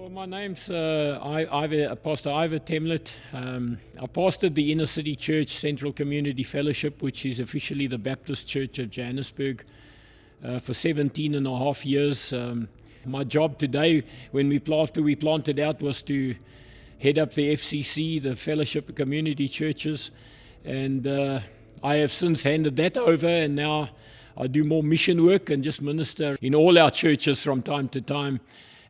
Well, my name's Pastor Ivor Temlett. I pastored the Inner City Church Central Community Fellowship, which is officially the Baptist Church of Johannesburg, for 17 and a half years. My job today, when we planted out, was to head up the FCC, the Fellowship of Community Churches, and I have since handed that over, and now I do more mission work and just minister in all our churches from time to time,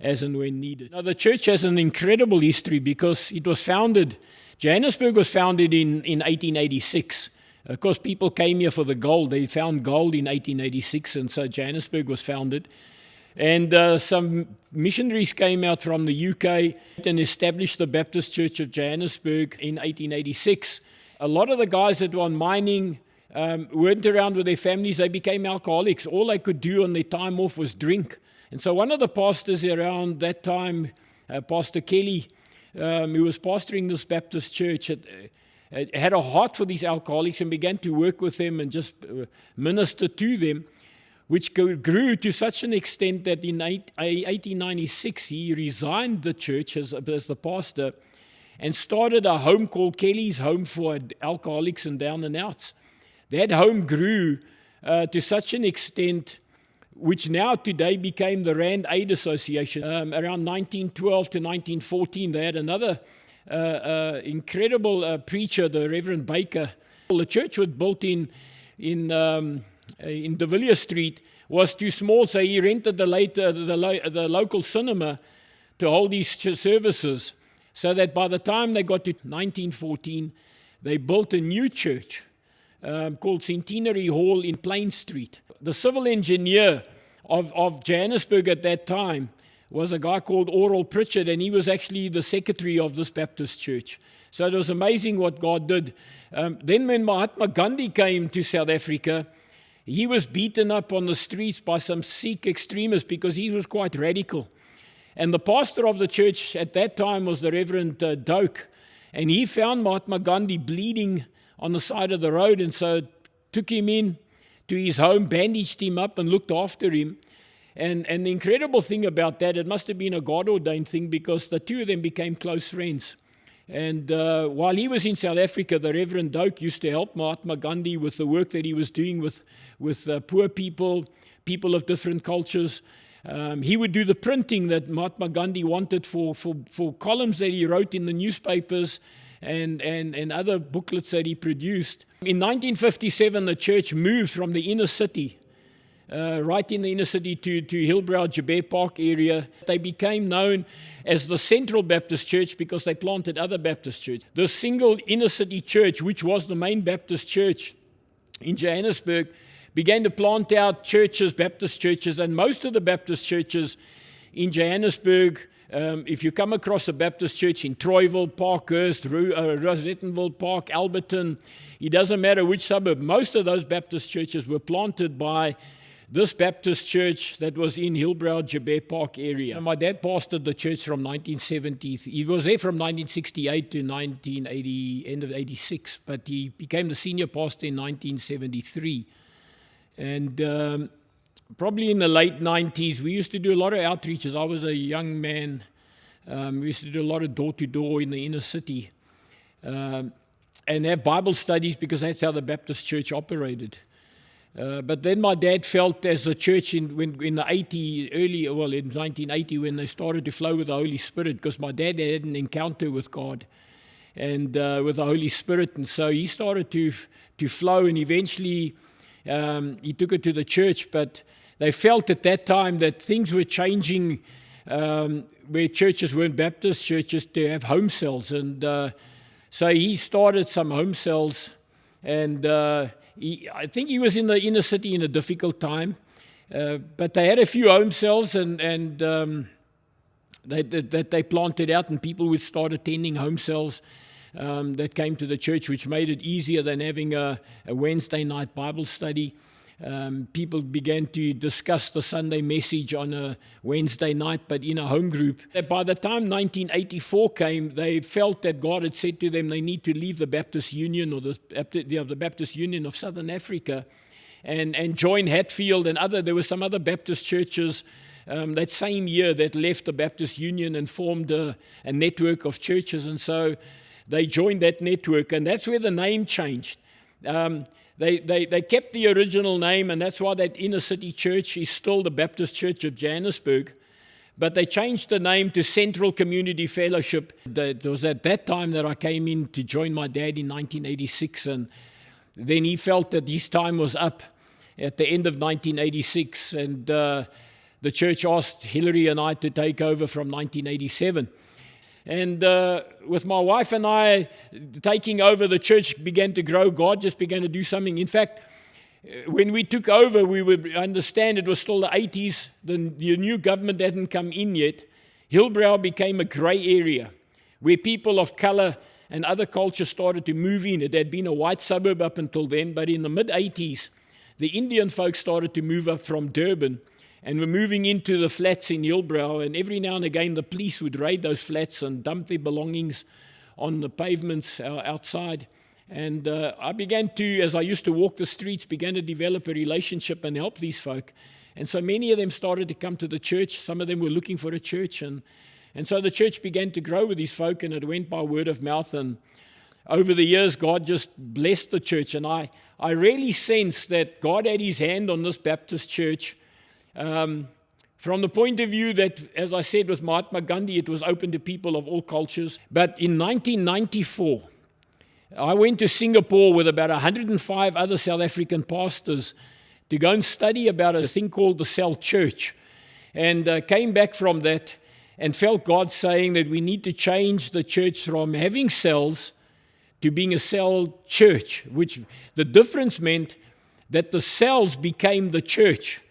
as and when needed. Now, the church has an incredible history because it was founded, Johannesburg was founded in 1886. Of course, people came here for the gold. They found gold in 1886, and so Johannesburg was founded. And some missionaries came out from the UK and established the Baptist Church of Johannesburg in 1886. A lot of the guys that were on mining weren't around with their families. They became alcoholics. All they could do on their time off was drink. And so one of the pastors around that time, Pastor Kelly, who was pastoring this Baptist church, had a heart for these alcoholics and began to work with them and just minister to them, which grew to such an extent that in 1896 he resigned the church as the pastor and started a home called Kelly's Home for Alcoholics and Down and Outs. That home grew to such an extent which now today became the Rand Aid Association. Around 1912 to 1914, they had another incredible preacher, the Reverend Baker. The church was built in De Villiers Street, was too small, so he rented the local cinema to hold these services, so that by the time they got to 1914, they built a new church called Centenary Hall in Plain Street. The civil engineer of Johannesburg at that time was a guy called Oral Pritchard, and he was actually the secretary of this Baptist church. So it was amazing what God did. Then when Mahatma Gandhi came to South Africa, he was beaten up on the streets by some Sikh extremists because he was quite radical. And the pastor of the church at that time was the Reverend Doak, and he found Mahatma Gandhi bleeding on the side of the road, and so took him in to his home, bandaged him up and looked after him. And the incredible thing about that, it must have been a God-ordained thing because the two of them became close friends. And while he was in South Africa, the Reverend Doak used to help Mahatma Gandhi with the work that he was doing with poor people of different cultures. He would do the printing that Mahatma Gandhi wanted for columns that he wrote in the newspapers and other booklets that he produced. In 1957, the church moved from the inner city, right in the inner city, to Hillbrow Joubert Park area. They became known as the Central Baptist Church because they planted other Baptist churches. The single inner city church, which was the main Baptist church in Johannesburg, began to plant out churches, Baptist churches, and most of the Baptist churches in Johannesburg, if you come across a Baptist church in Troyville, Parkhurst, Rosettenville Park, Alberton, it doesn't matter which suburb, most of those Baptist churches were planted by this Baptist church that was in Hillbrow Joubert Park area. My dad pastored the church from 1970. He was there from 1968 to 1980, end of 86, but he became the senior pastor in 1973. And probably in the late 90s, we used to do a lot of outreaches. I was a young man. We used to do a lot of door-to-door in the inner city and have Bible studies because that's how the Baptist church operated. But then my dad felt as the church in the 1980, when they started to flow with the Holy Spirit, because my dad had an encounter with God and with the Holy Spirit, and so he started to flow, and eventually he took it to the church, but they felt at that time that things were changing where churches weren't Baptist churches to have home cells. And so he started some home cells, and I think he was in the inner city in a difficult time, but they had a few home cells and that they planted out, and people would start attending home cells that came to the church, which made it easier than having a Wednesday night Bible study. People began to discuss the Sunday message on a Wednesday night, but in a home group. By the time 1984 came, they felt that God had said to them they need to leave the Baptist Union or the Baptist Union of Southern Africa and join Hatfield and there were some other Baptist churches that same year that left the Baptist Union and formed a network of churches. And so they joined that network, and that's where the name changed. They kept the original name, and that's why that inner city church is still the Baptist Church of Johannesburg. But they changed the name to Central Community Fellowship. It was at that time that I came in to join my dad in 1986, and then he felt that his time was up at the end of 1986, and the church asked Hillary and I to take over from 1987. And with my wife and I taking over, the church began to grow. God just began to do something. In fact, when we took over, we would understand it was still the 80s. The new government hadn't come in yet. Hillbrow became a grey area where people of colour and other cultures started to move in. It had been a white suburb up until then, but in the mid-80s, the Indian folks started to move up from Durban and were moving into the flats in Hillbrow, and every now and again the police would raid those flats and dump their belongings on the pavements outside. And I began to, as I used to walk the streets, began to develop a relationship and help these folk. And so many of them started to come to the church. Some of them were looking for a church. And so the church began to grow with these folk, and it went by word of mouth. And over the years, God just blessed the church. And I really sense that God had his hand on this Baptist church from the point of view that, as I said with Mahatma Gandhi, it was open to people of all cultures. But in 1994, I went to Singapore with about 105 other South African pastors to go and study about a thing called the cell church. And came back from that and felt God saying that we need to change the church from having cells to being a cell church, which the difference meant that the cells became the church.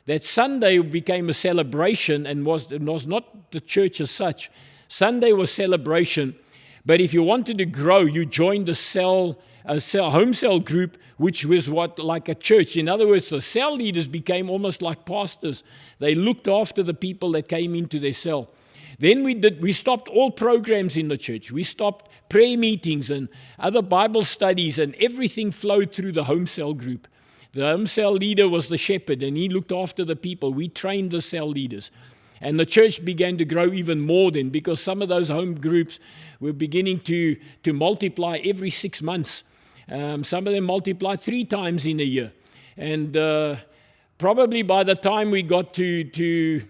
That Sunday became a celebration and was not the church as such. Sunday was celebration. But if you wanted to grow, you joined a home cell group, which was like a church. In other words, the cell leaders became almost like pastors. They looked after the people that came into their cell. Then we stopped all programs in the church. We stopped prayer meetings and other Bible studies, and everything flowed through the home cell group. The home cell leader was the shepherd, and he looked after the people. We trained the cell leaders. And the church began to grow even more then, because some of those home groups were beginning to multiply every 6 months. Some of them multiplied 3 times in a year. And probably by the time we got to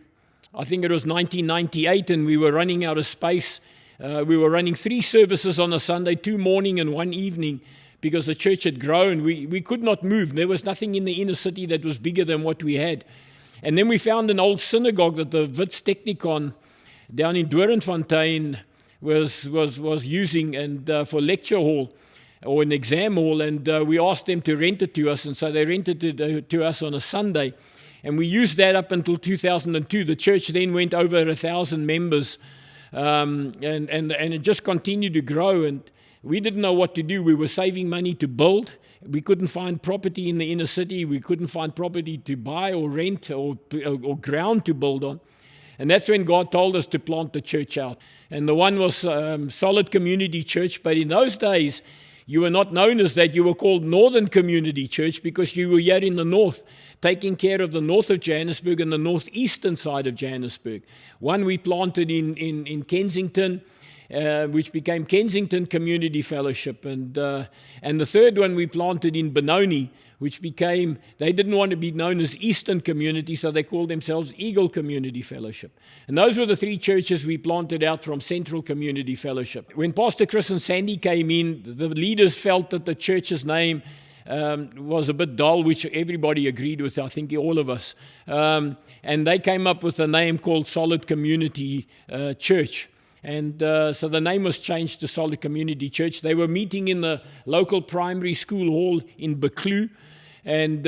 I think it was 1998, and we were running out of space, we were running 3 services on a Sunday, 2 morning and 1 evening, because the church had grown. We could not move. There was nothing in the inner city that was bigger than what we had. And then we found an old synagogue that the Wits Technikon down in Doornfontein was using and for lecture hall or an exam hall, and we asked them to rent it to us, and so they rented it to us on a Sunday. And we used that up until 2002. The church then went over 1,000 members, and it just continued to grow, and we didn't know what to do. We were saving money to build. We couldn't find property in the inner city. We couldn't find property to buy or rent or ground to build on. And that's when God told us to plant the church out. And the one was Solid Community Church. But in those days, you were not known as that. You were called Northern Community Church because you were here in the north, taking care of the north of Johannesburg and the northeastern side of Johannesburg. One we planted in Kensington, which became Kensington Community Fellowship. And the third one we planted in Benoni, which became, they didn't want to be known as Eastern Community, so they called themselves Eagle Community Fellowship. And those were the 3 churches we planted out from Central Community Fellowship. When Pastor Chris and Sandy came in, the leaders felt that the church's name was a bit dull, which everybody agreed with, I think all of us. And they came up with a name called Solid Community Church. And so the name was changed to Solid Community Church. They were meeting in the local primary school hall in Buccleuch. And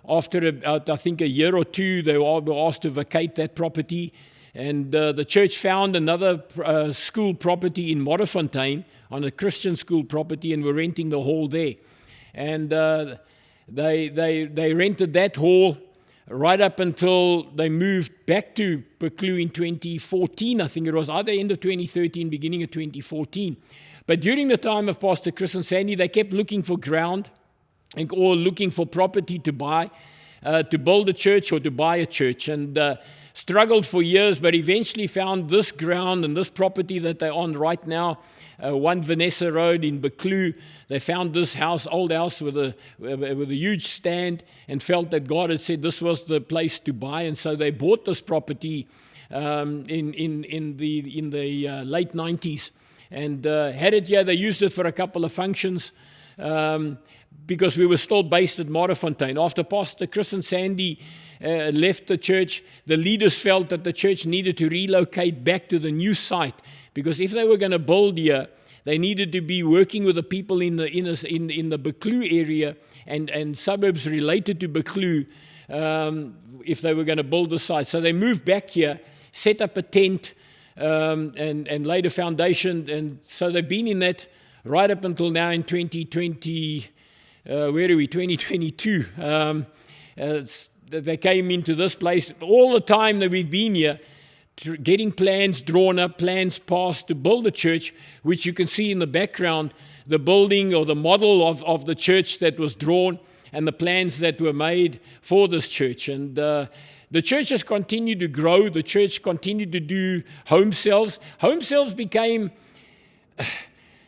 after about, I think, a year or 2, they were asked to vacate that property. And the church found another school property in Modderfontein, on a Christian school property, and were renting the hall there. And they rented that hall right up until they moved back to Buccleuch in 2014. I think it was either end of 2013, beginning of 2014. But during the time of Pastor Chris and Sandy, they kept looking for ground or looking for property to buy. to build a church or to buy a church, and struggled for years, but eventually found this ground and this property that they're on right now, 1 Vanessa Road in Buccleuch. They found this house, old house with a huge stand, and felt that God had said this was the place to buy, and so they bought this property in the late 90s, and had it here. They used it for a couple of functions because we were still based at Modderfontein. After Pastor Chris and Sandy left the church, the leaders felt that the church needed to relocate back to the new site, because if they were going to build here, they needed to be working with the people in the Buccleuch area and suburbs related to Buccleuch if they were going to build the site. So they moved back here, set up a tent, and laid a foundation. And so they've been in that right up until now in 2020. Where are we? 2022. They came into this place. All the time that we've been here, getting plans drawn up, plans passed to build a church, which you can see in the background, the building or the model of the church that was drawn and the plans that were made for this church. And the church has continued to grow. The church continued to do home sales. Home sales became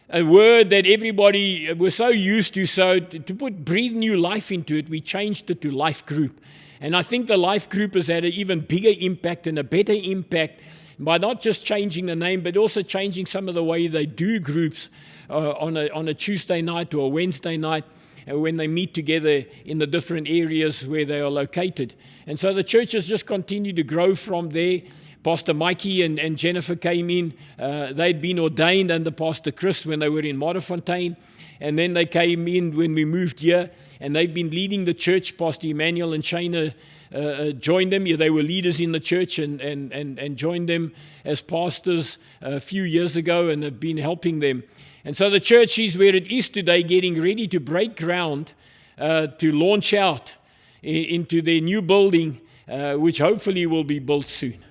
a word that everybody was so used to. So to breathe new life into it, we changed it to life group. And I think the life group has had an even bigger impact and a better impact by not just changing the name, but also changing some of the way they do groups on a Tuesday night or a Wednesday night when they meet together in the different areas where they are located. And so the church has just continued to grow from there. Pastor Mikey and Jennifer came in. They'd been ordained under Pastor Chris when they were in Modderfontein. And then they came in when we moved here, and they've been leading the church. Pastor Emmanuel and Shana joined them. Yeah, they were leaders in the church and joined them as pastors a few years ago and have been helping them. And so the church is where it is today, getting ready to break ground to launch out into their new building, which hopefully will be built soon.